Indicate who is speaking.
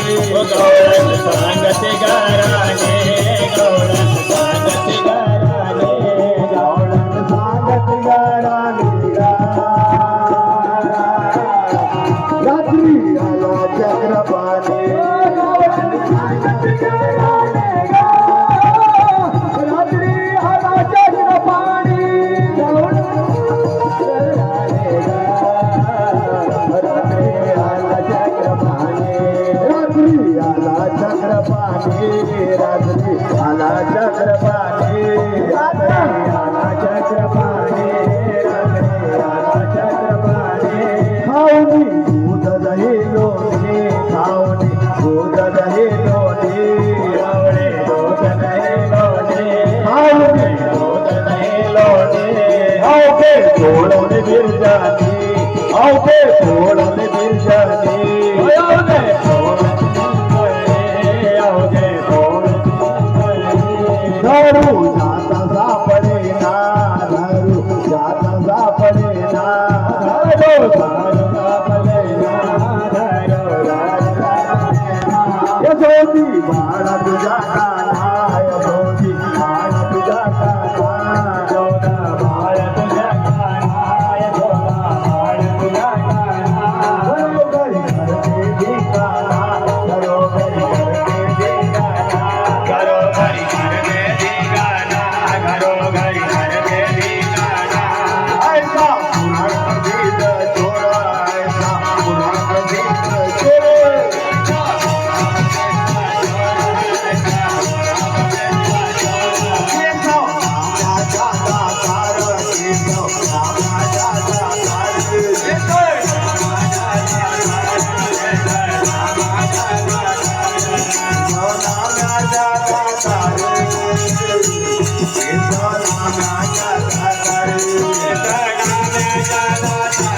Speaker 1: गौरन सांगते गाराने गौरन सांगते गाराने गौरन सांगते गाराने रात्री आला चक्रपाणी गौरन सांगते गाराने रात्री आला चक्रपाणी गौरन चक्रपाणी रात्री आला चक्रपाणी आला चक्रपाणी रात्री आला चक्रपाणी खाऊनी दूध दही लोणी खाऊनी दूध दही लोणी आवडे दूध दही लोणी खाऊनी दूध दही लोणी आवडे थोडवणे बिरजानी आवडे थोडवणे बिरजानी आवडे धरू जाता सापडे ना धरू जाता सापडे ना धरू सापडे ना धरू यशोदी बाळ तुझा काना यशोदी बाळ तुझा काना यशोदा बाळ तुझा काना यशोदा बाळ तुझा काना घरोघरी करते ठिकाणा घरोघरी करते ठिकाणा घरोघरी करते
Speaker 2: Jai